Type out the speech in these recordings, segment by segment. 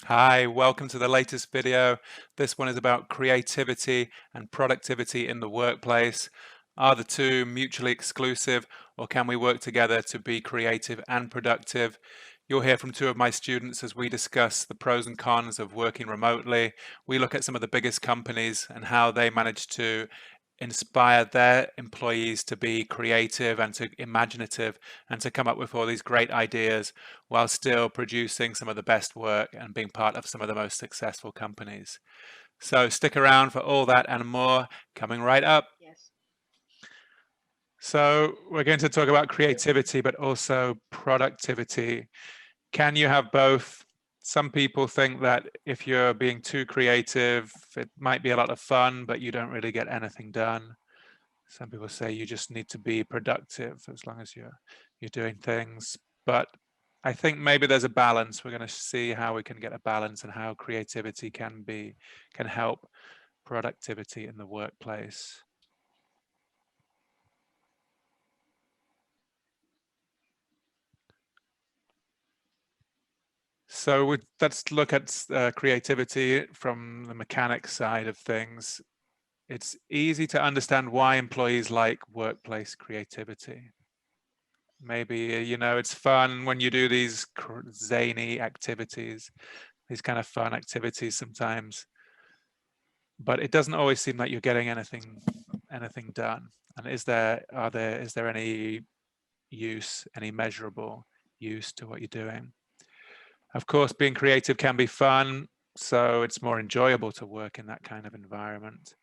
Hi, welcome to the latest video. This one is about creativity and productivity in the workplace. Are the two mutually exclusive, or can we work together to be creative and productive? You'll hear from two of my students as we discuss the pros and cons of working remotely. We look at some of the biggest companies and how they manage to inspire their employees to be creative and to imaginative and to come up with all these great ideas while still producing some of the best work and being part of some of the most successful companies. So stick around for all that and more coming right up. Yes. So we're going to talk about creativity, but also productivity. Can you have both? Some people think that if you're being too creative, it might be a lot of fun, but you don't really get anything done. Some people say you just need to be productive as long as you're doing things. But I think maybe there's a balance. We're going to see how we can get a balance and how creativity can help productivity in the workplace. So let's look at creativity from the mechanics side of things. It's easy to understand why employees like workplace creativity. Maybe, it's fun when you do these zany activities, these kind of fun activities sometimes, but it doesn't always seem like you're getting anything done. And is there any use, any measurable use to what you're doing? Of course, being creative can be fun, so it's more enjoyable to work in that kind of environment.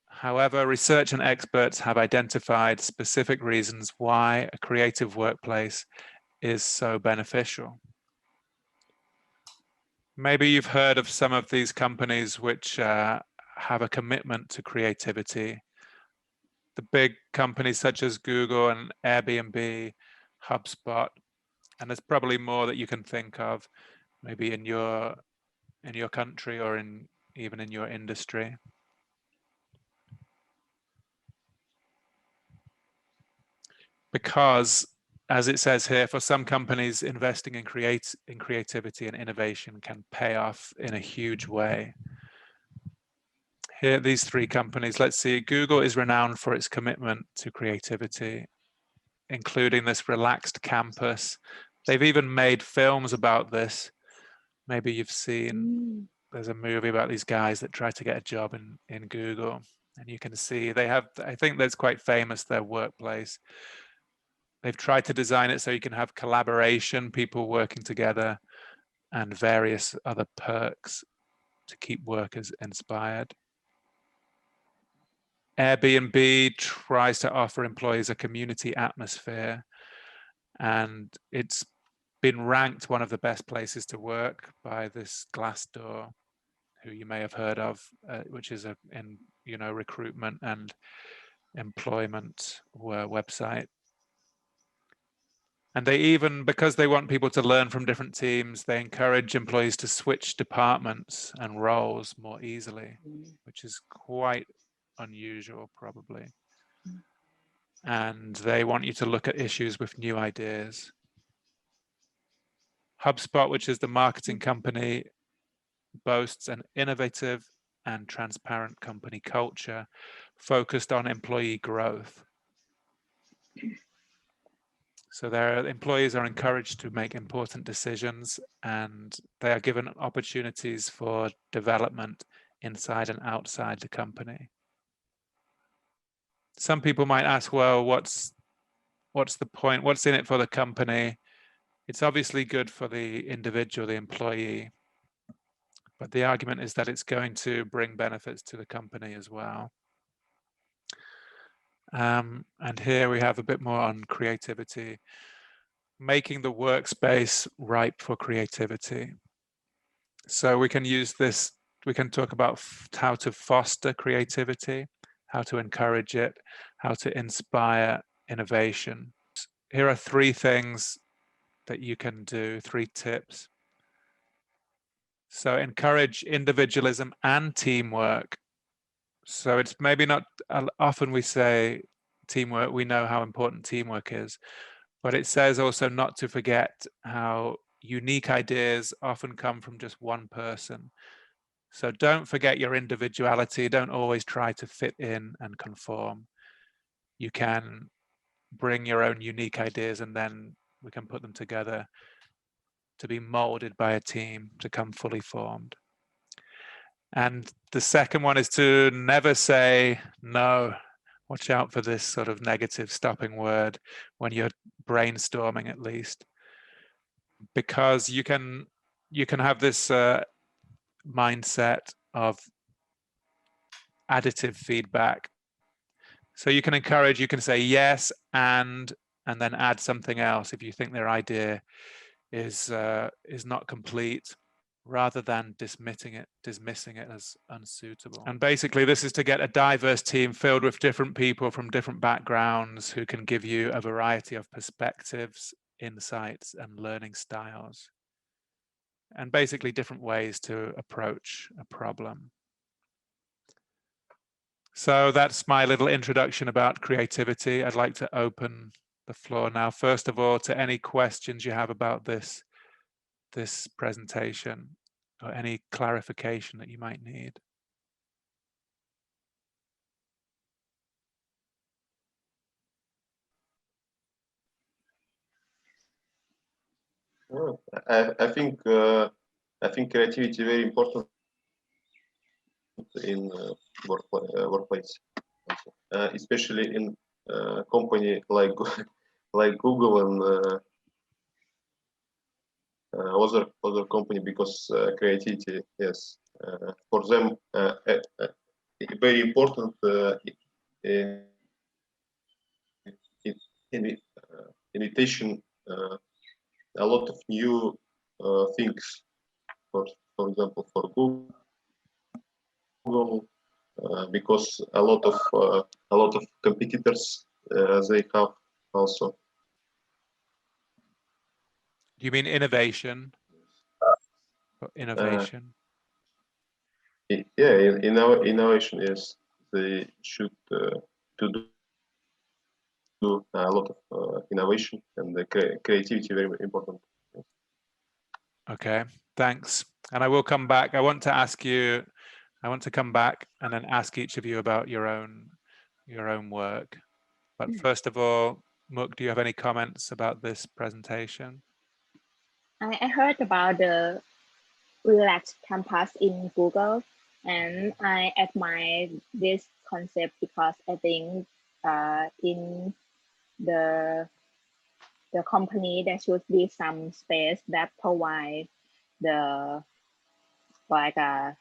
However, research and experts have identified specific reasons why a creative workplace is so beneficial. Maybe you've heard of some of these companies which have a commitment to creativity. The big companies such as Google and Airbnb, Hubspot, and there's probably more that you can think of, maybe in your country or even in your industry. Because, as it says here, for some companies, investing in creativity and innovation can pay off in a huge way. Here, these three companies, let's see, Google is renowned for its commitment to creativity, including this relaxed campus. They've even made films about this. Maybe you've seen, there's a movie about these guys that try to get a job in Google. And you can see they have, I think that's quite famous, their workplace. They've tried to design it so you can have collaboration, people working together, and various other perks to keep workers inspired. Airbnb tries to offer employees a community atmosphere, and it's been ranked one of the best places to work by this Glassdoor, who you may have heard of, which is in recruitment and employment website. And they even, because they want people to learn from different teams, they encourage employees to switch departments and roles more easily, which is quite unusual, probably. And they want you to look at issues with new ideas. Hubspot, which is the marketing company, boasts an innovative and transparent company culture focused on employee growth. So their employees are encouraged to make important decisions, and they are given opportunities for development inside and outside the company. Some people might ask, well, what's the point? What's in it for the company? It's obviously good for the individual, the employee, but the argument is that it's going to bring benefits to the company as well. And here we have a bit more on creativity, making the workspace ripe for creativity. So we can use this, we can talk about how to foster creativity, how to encourage it, how to inspire innovation. Here are three things that you can do, three tips. So encourage individualism and teamwork. So it's maybe not, often we say teamwork, we know how important teamwork is, but it says also not to forget how unique ideas often come from just one person. So don't forget your individuality. Don't always try to fit in and conform. You can bring your own unique ideas, and then we can put them together to be molded by a team to come fully formed. And the second one is to never say no. Watch out for this sort of negative stopping word when you're brainstorming, at least, because you can have this mindset of additive feedback. So you can encourage, you can say yes and then add something else if you think their idea is not complete, rather than dismissing it as unsuitable. And basically this is to get a diverse team filled with different people from different backgrounds who can give you a variety of perspectives, insights, and learning styles, and basically different ways to approach a problem. So that's my little introduction about creativity. I'd like to open the floor now, first of all, to any questions you have about this presentation, or any clarification that you might need. I think creativity very important in workplace, especially in company like like Google and other company, because creativity, yes, for them very important invitation, a lot of new things. For example, for Google, because a lot of competitors they have also. Do you mean innovation? Or innovation? Yeah, in our innovation, yes, they should to do a lot of innovation, and the creativity very important. Okay, thanks. And I will come back. I want to come back and then ask each of you about your own work. But first of all, Muk, do you have any comments about this presentation? I heard about the relaxed campus in Google, and I admire this concept because I think in the company there should be some space that provide the like a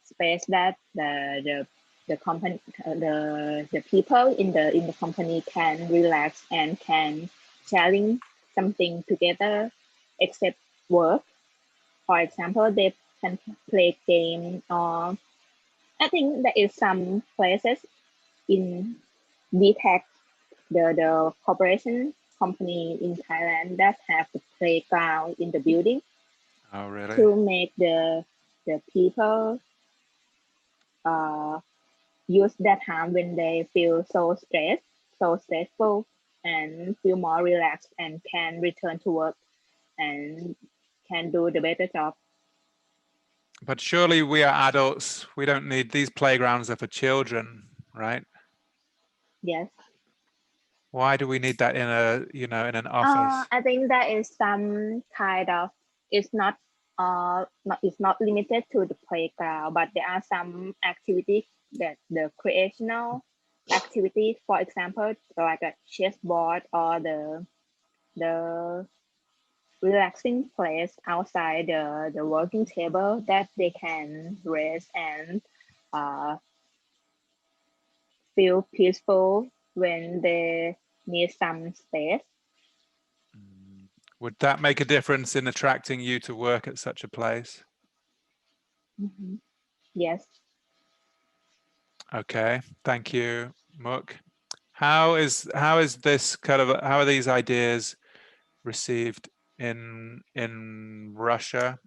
space that the company the people in the company can relax and can sharing something together except work. For example, they can play game, or I think there is some places in VTech, the corporation company in Thailand, that have the playground in the building. Oh, really? To make the people use that time when they feel so stressful, and feel more relaxed and can return to work and can do the better job. But surely we are adults. We don't need these playgrounds are for children, right? Yes. Why do we need that in an office? I think that is some kind of, it's not it's not limited to the playground, but there are some activities that the creational activities, for example, like a chessboard, or the relaxing place outside the working table, that they can rest and feel peaceful when they need some space. Would that make a difference in attracting you to work at such a place? Mm-hmm. Yes. Okay, thank you, Muk. How is this how are these ideas received in Russia?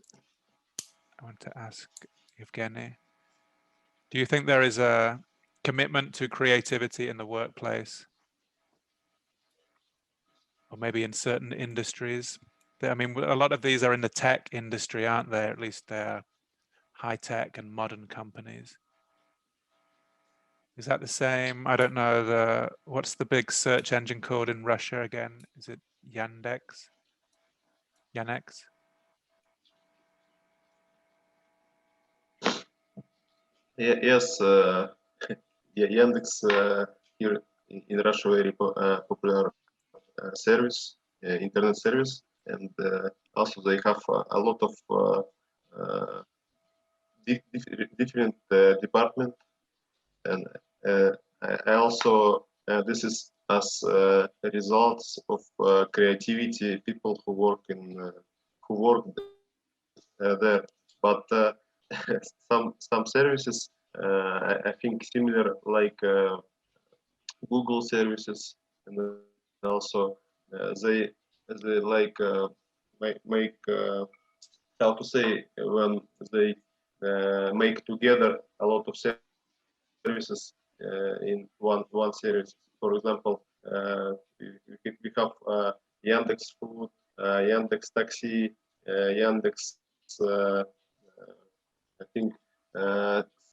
I want to ask Evgeny. Do you think there is a commitment to creativity in the workplace, or maybe in certain industries I mean, a lot of these are in the tech industry, aren't they? At least they're high tech and modern companies. Is that the same? I don't know. What's the big search engine called in Russia again? Is it Yandex? Yandex? Yes, Yandex here in Russia very popular service, internet service, and also they have a lot of different department, and I also this is as results of creativity people who work there, but some services I think similar like Google services, and also they like make how to say when they make together a lot of services in one service. For example, we have Yandex Food, Yandex Taxi, Yandex. I think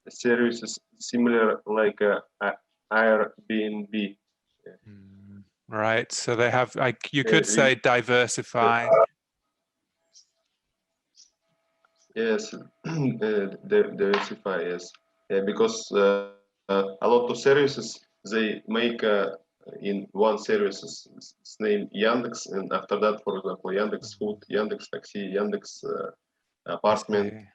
services similar like Airbnb. Right. So they have, like, you could say, diversify. Yes, diversify. Yes, because a lot of services they make in one services. It's named Yandex, and after that, for example, Yandex Food, Yandex Taxi, Yandex Apartment.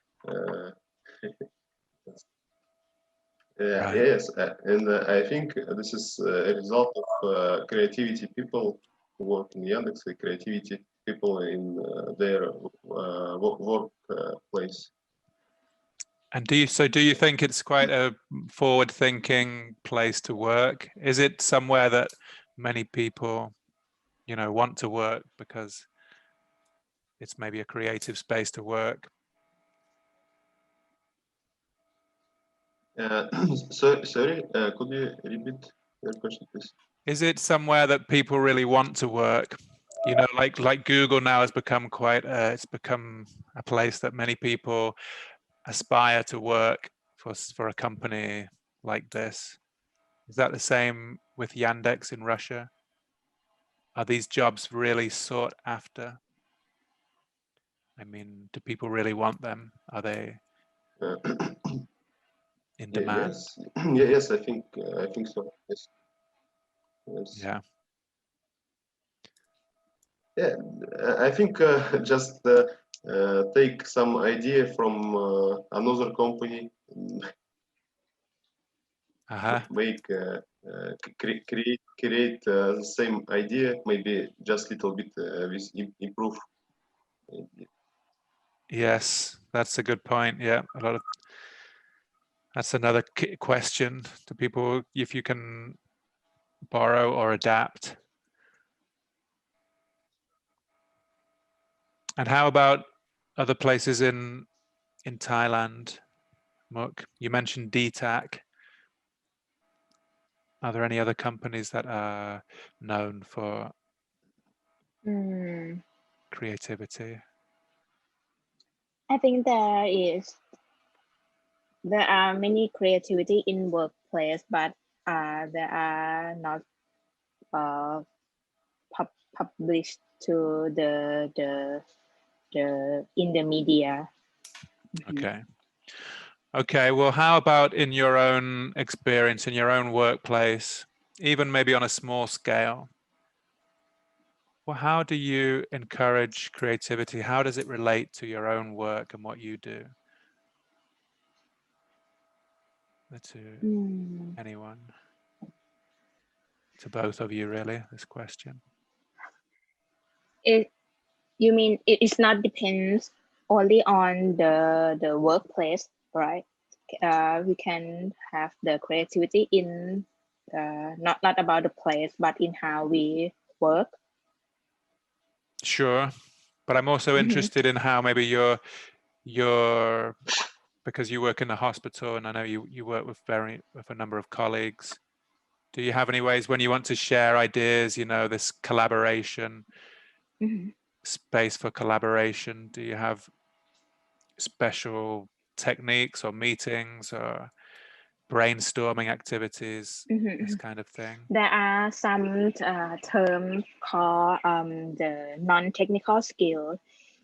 Right. Yes, and I think this is a result of creativity people who work in Yandex, creativity people in their workplace. And do you think it's quite a forward-thinking place to work? Is it somewhere that many people, want to work because it's maybe a creative space to work? Sorry, could you repeat your question, please? Is it somewhere that people really want to work? Like Google now has become it's become a place that many people aspire to work for a company like this. Is that the same with Yandex in Russia? Are these jobs really sought after? I mean, do people really want them? Are they in demand? Yes, yes, I think so. Yes, yes. Yeah. Yeah, I think just take some idea from another company, make create the same idea, maybe just little bit with improve. Yes, that's a good point. Yeah, that's another question to people, if you can borrow or adapt. And how about other places in Thailand, Muk? You mentioned DTAC. Are there any other companies that are known for creativity? I think there are many creativity in workplace, but there are not published to the in the media. Okay. Okay, well, how about in your own experience, in your own workplace, even maybe on a small scale? Well, how do you encourage creativity? How does it relate to your own work and what you do? To anyone? To both of you, really, this question. You mean it's not depends only on the workplace, right? We can have the creativity in not about the place, but in how we work. Sure, but I'm also interested in how maybe you're because you work in the hospital, and I know you work with a number of colleagues. Do you have any ways when you want to share ideas, this collaboration, space for collaboration? Do you have special techniques or meetings or brainstorming activities, this kind of thing? There are some terms called the non-technical skill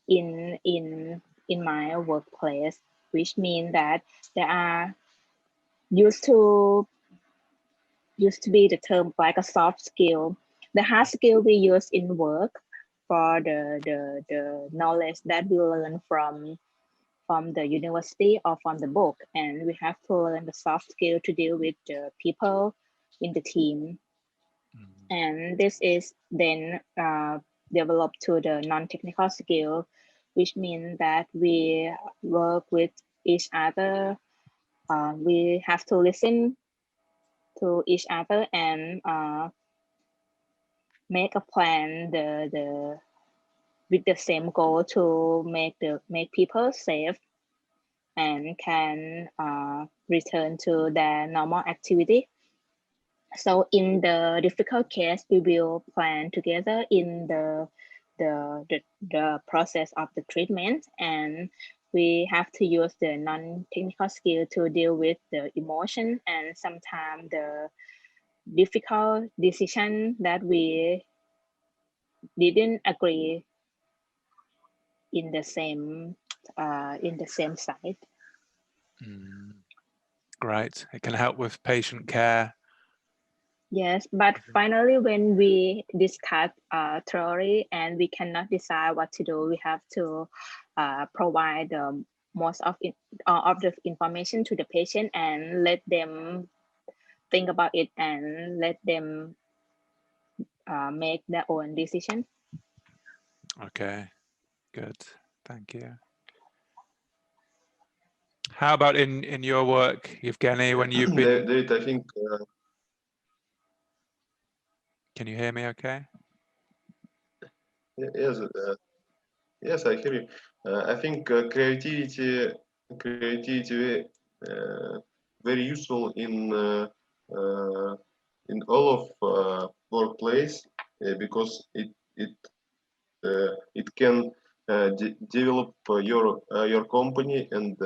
in my workplace, which means that there are used to be the term like a soft skill. The hard skill we use in work for the knowledge that we learn from the university or from the book, and we have to learn the soft skill to deal with the people in the team. And this is then developed to the non-technical skill, which means that we work with each other. We have to listen to each other and make a plan with the same goal to make people safe and can return to their normal activity. So in the difficult case, we will plan together in the process of the treatment, and we have to use the non-technical skill to deal with the emotion and sometimes the difficult decision that we didn't agree in the same side. Great. It can help with patient care. Yes, but finally, when we discuss theory and we cannot decide what to do, we have to provide most of the information to the patient and let them think about it and let them make their own decision. Okay, good. Thank you. How about in your work, Evgeny, when you've been... David, I think... Can you hear me okay? Yes, yes, I hear you. I think creativity very useful in all of workplace because it can develop your company and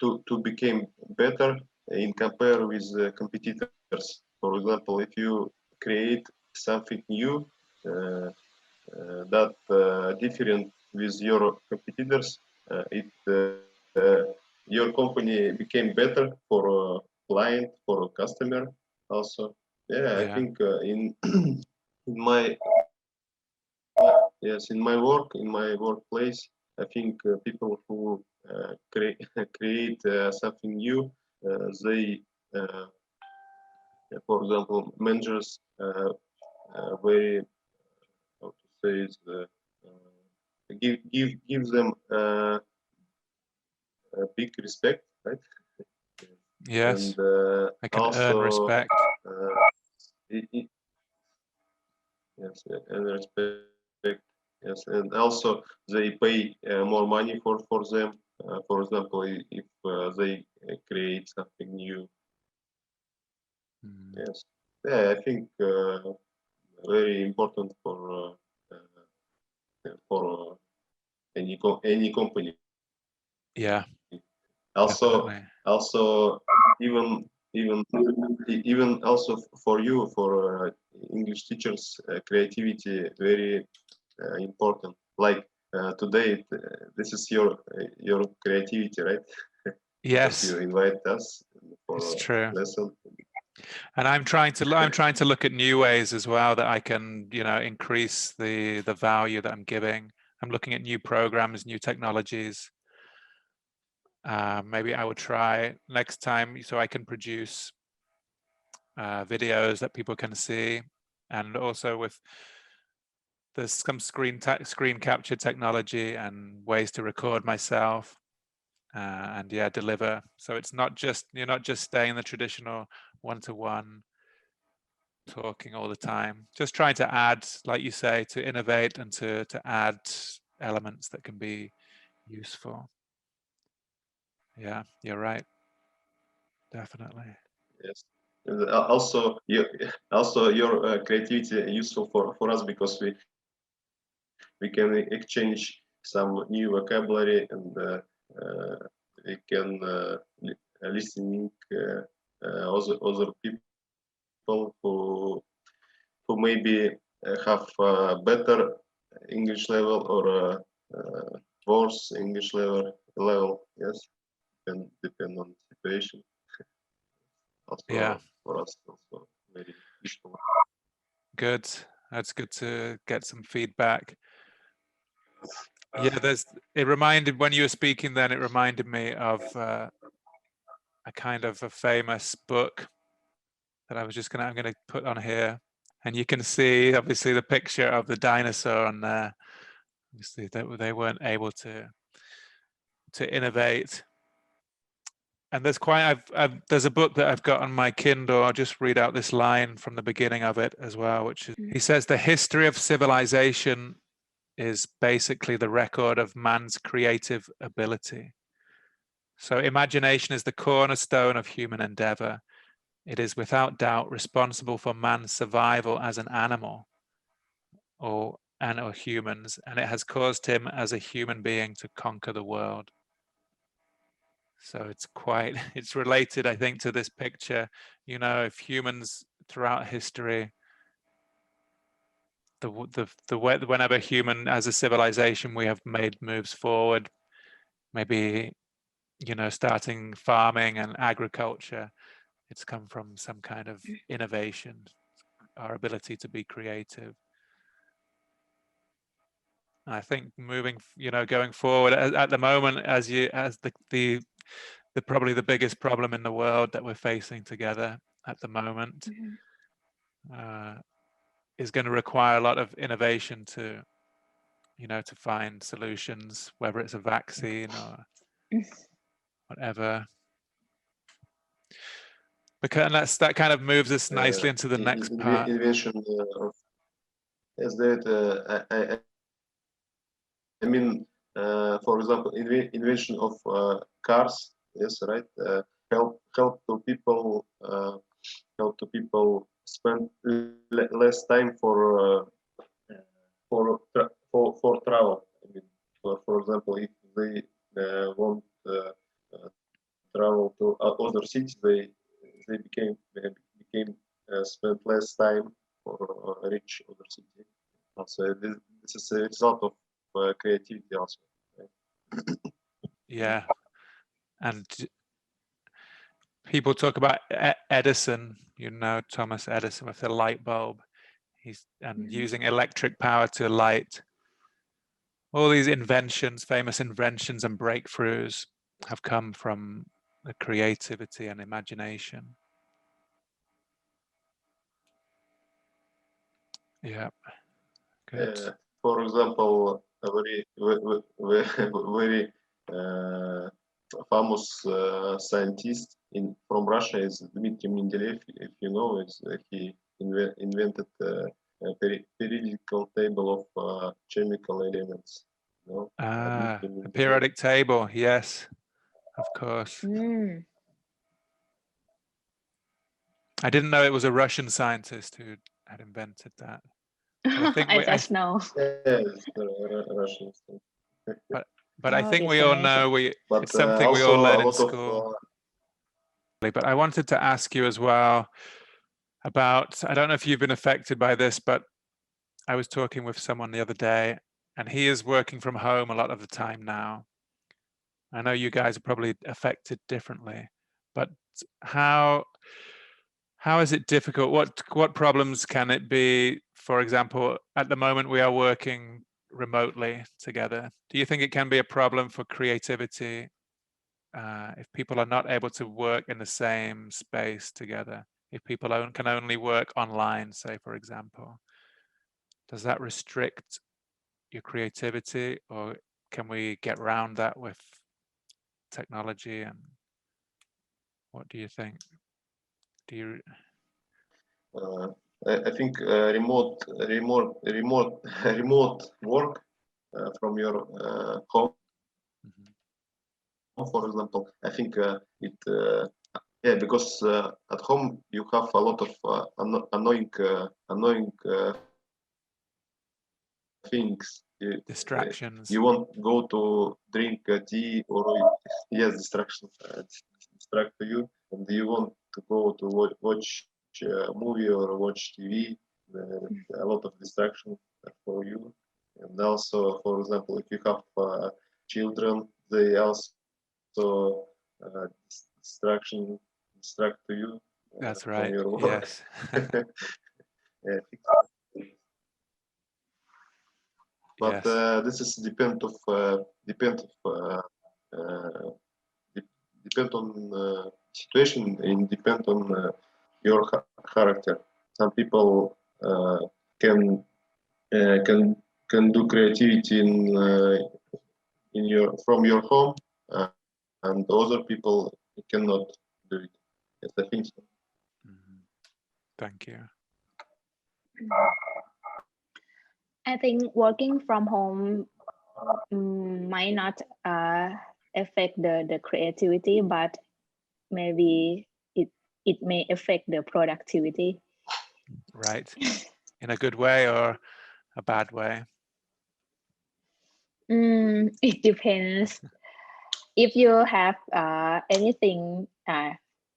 to become better in compare with competitors. For example, if you create something new that different with your competitors, your company became better for a client, for a customer also. Yeah, I think in in my yes, in my workplace, I think people who create something new, they, for example, managers very, how to say is give them a big respect, right? Yes, And I can also earn respect. Yes, and respect. Yes, and also they pay more money for them. For example, if they create something new. Yes, yeah, I think very important for any company. Yeah. Also, Definitely. also even also for you, for English teachers, creativity very important. Like today, this is your creativity, right? Because Yes, you invite us for it's a true. lesson. And I'm trying to look at new ways as well that I can, increase the value that I'm giving. I'm looking at new programs, new technologies. Maybe I will try next time so I can produce videos that people can see, and also with there's some screen capture technology and ways to record myself and deliver. So it's not just you're not just staying the traditional one-to-one talking all the time. Just trying to add, like you say, to innovate and to add elements that can be useful. Yeah, you're right. Definitely. Yes. And also your creativity useful for us because we we can exchange some new vocabulary, and we can listening other people who maybe have a better English level or worse English level. Yes, can depend on the situation. Also, Yeah. for us, also very useful. Good. That's good to get some feedback. Yeah, it reminded, when you were speaking then, it reminded me of a kind of a famous book that I'm going to put on here. And you can see obviously the picture of the dinosaur on there. Obviously they weren't able to innovate. And there's there's a book that I've got on my Kindle. I'll just read out this line from the beginning of it as well, which is, he says, the history of civilization is basically the record of man's creative ability. So imagination is the cornerstone of human endeavor. It is without doubt responsible for man's survival as an animal or humans, and it has caused him as a human being to conquer the world. So it's related, I think, to this picture. You know, if humans throughout history, whenever human as a civilization, we have made moves forward, maybe, you know, starting farming and agriculture, it's come from some kind of innovation, our ability to be creative. I think moving, you know, going forward at the moment, as the probably the biggest problem in the world that we're facing together at the moment is going to require a lot of innovation to, you know, to find solutions, whether it's a vaccine or whatever. Because that kind of moves us nicely into the next part. Invention of, is that I mean, for example, invention of cars. Yes, right. Help to people spend less time for travel. I mean, for example, if they want travel to other cities, they became spend less time for reach other city. Also, this is a result of creativity also. Right? Yeah, and people talk about Edison, you know, Thomas Edison with the light bulb. He's using electric power to light. All these inventions, famous inventions and breakthroughs have come from the creativity and imagination. Yeah, good. For example, a very famous scientist from Russia is Dmitry Mendeleev. If you know, he invented a periodical table of chemical elements. You know, The periodic table, yes, of course. I didn't know it was a Russian scientist who had invented that. I think I just know. Yes, Russian. But I think we all know it's something we also all learn in school. But I wanted to ask you as well about, I don't know if you've been affected by this, but I was talking with someone the other day, and he is working from home a lot of the time now. I know you guys are probably affected differently, but how is it difficult? What problems can it be? For example, at the moment we are working remotely together. Do you think it can be a problem for creativity if people are not able to work in the same space together? If people can only work online, say, for example, does that restrict your creativity, or can we get around that with technology? And what do you think? Do you? I think remote work from your home, for example. I think yeah, because at home you have a lot of annoying things. Distractions. You won't go to drink tea or yes, distractions distract you, and you want to go to watch a movie or watch TV. A lot of distraction for you, and also, for example, if you have children, they also distract to you That's from right. your work. Yes. Yeah, but Yes. this is depend on situation and depend on your character. Some people can can do creativity in your from your home, and other people cannot do it. Yes, I think so. Thank you. I think working from home might not affect the creativity, but maybe it may affect the productivity. Right. In a good way or a bad way? It depends. If you have anything,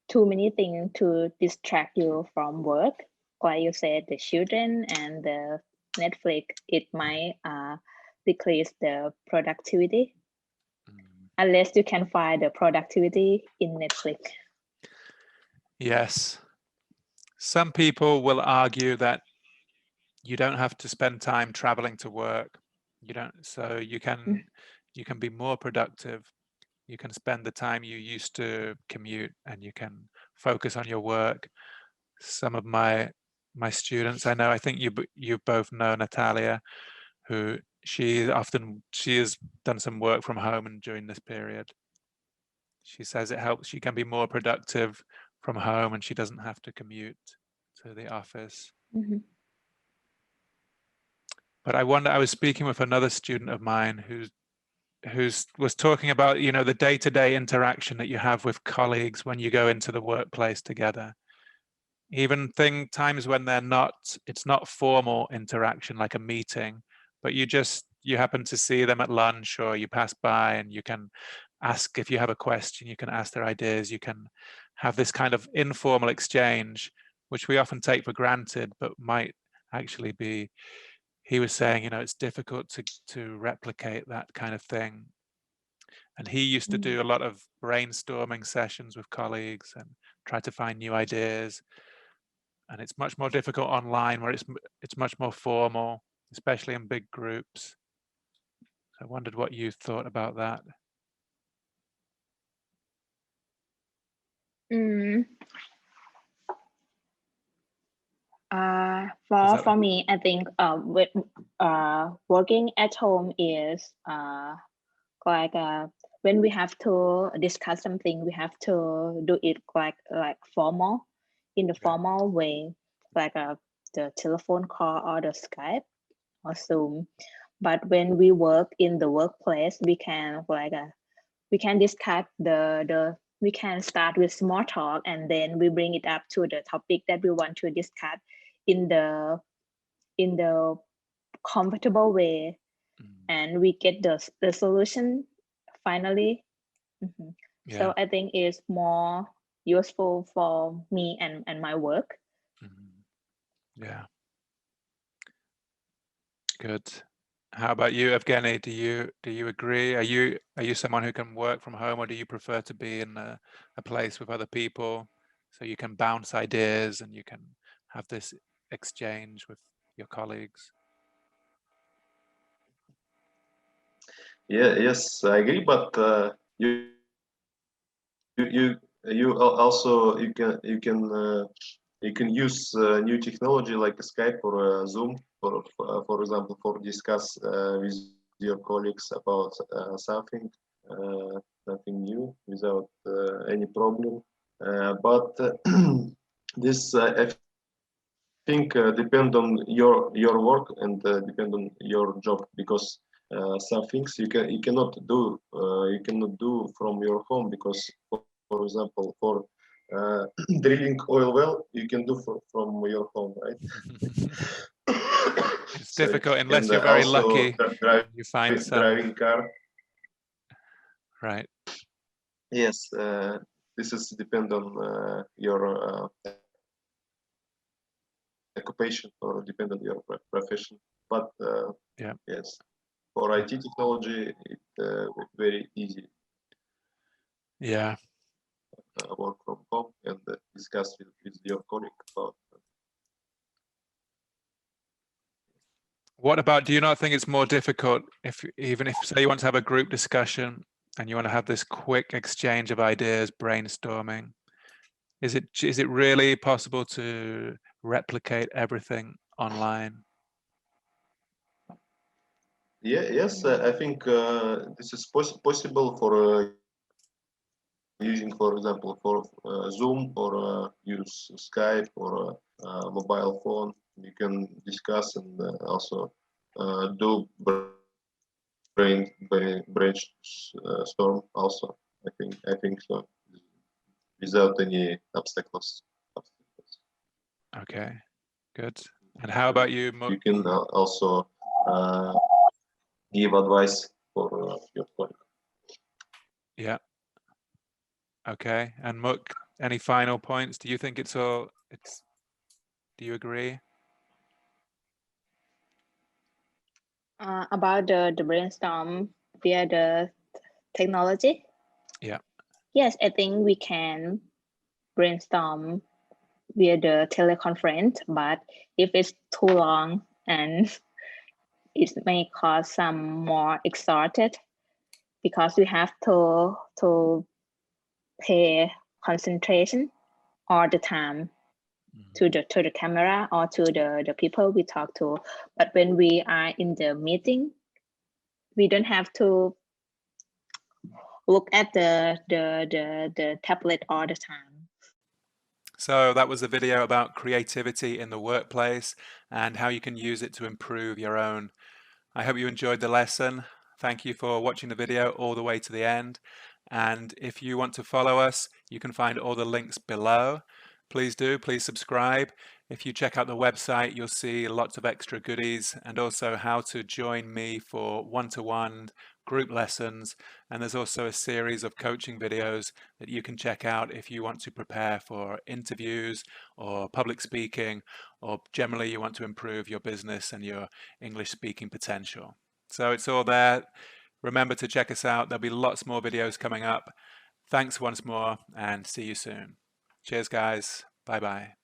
too many things to distract you from work, like you said, the children and the Netflix, it might decrease the productivity, unless you can find the productivity in Netflix. Yes. Some people will argue that you don't have to spend time traveling to work. You don't, so you can be more productive. You can spend the time you used to commute and you can focus on your work. Some of my students, I think you both know Natalia, who she has done some work from home and during this period. She says it helps. She can be more productive from home and she doesn't have to commute to the office. But I was speaking with another student of mine who was talking about, the day-to-day interaction that you have with colleagues when you go into the workplace together. Even times when it's not formal interaction like a meeting, but you happen to see them at lunch or you pass by and you can ask, if you have a question, you can ask their ideas, you can have this kind of informal exchange, which we often take for granted, but might actually be, he was saying, it's difficult to replicate that kind of thing. And he used to do a lot of brainstorming sessions with colleagues and try to find new ideas. And it's much more difficult online, where it's much more formal, especially in big groups. So I wondered what you thought about that. For me, I think working at home is like when we have to discuss something, we have to do it like formal, in the formal way, like the telephone call or the Skype or Zoom. But when we work in the workplace, we can discuss we can start with small talk and then we bring it up to the topic that we want to discuss in the comfortable way, and we get the solution finally. So I think it's more useful for me and my work. Yeah. Good. How about you, Evgeny? Do you agree? Are you someone who can work from home, or do you prefer to be in a place with other people so you can bounce ideas and you can have this exchange with your colleagues? Yes, I agree. But also you can use new technology like Skype or Zoom, for example, for discuss with your colleagues about something new without any problem. But this I think depend on your work and depend on your job, because some things you cannot do from your home, because for example, for drilling oil well, you can do from your home, right? It's Sorry. difficult unless And you're very also lucky. You find some. driving car. Right. Yes, this is depend on your occupation or depend on your profession. But Yeah. yes, for IT technology, it's very easy. Yeah. Work from home and discuss with your colleague about. What about, do you not think it's more difficult if, even if, say you want to have a group discussion and you want to have this quick exchange of ideas, brainstorming, is it really possible to replicate everything online? Yeah, yes, I think this is possible for using, for example, for Zoom or use Skype or mobile phone. You can discuss and also do brainstorm also. I think so, without any obstacles. Okay, good. And how about you, Muk? You can also give advice for your colleague. Yeah. Okay. And Muk, any final points? Do you think do you agree? About the brainstorm via the technology? Yeah. Yes, I think we can brainstorm via the teleconference, but if it's too long and it may cause some more exhausted because we have to pay concentration all the time to the camera or to the people we talk to. But when we are in the meeting, we don't have to look at the tablet all the time. So that was a video about creativity in the workplace and how you can use it to improve your own. I hope you enjoyed the lesson. Thank you for watching the video all the way to the end. And if you want to follow us, you can find all the links below. Please do, please subscribe. If you check out the website, you'll see lots of extra goodies and also how to join me for one-to-one group lessons. And there's also a series of coaching videos that you can check out if you want to prepare for interviews or public speaking, or generally you want to improve your business and your English speaking potential. So it's all there. Remember to check us out. There'll be lots more videos coming up. Thanks once more and see you soon. Cheers, guys. Bye-bye.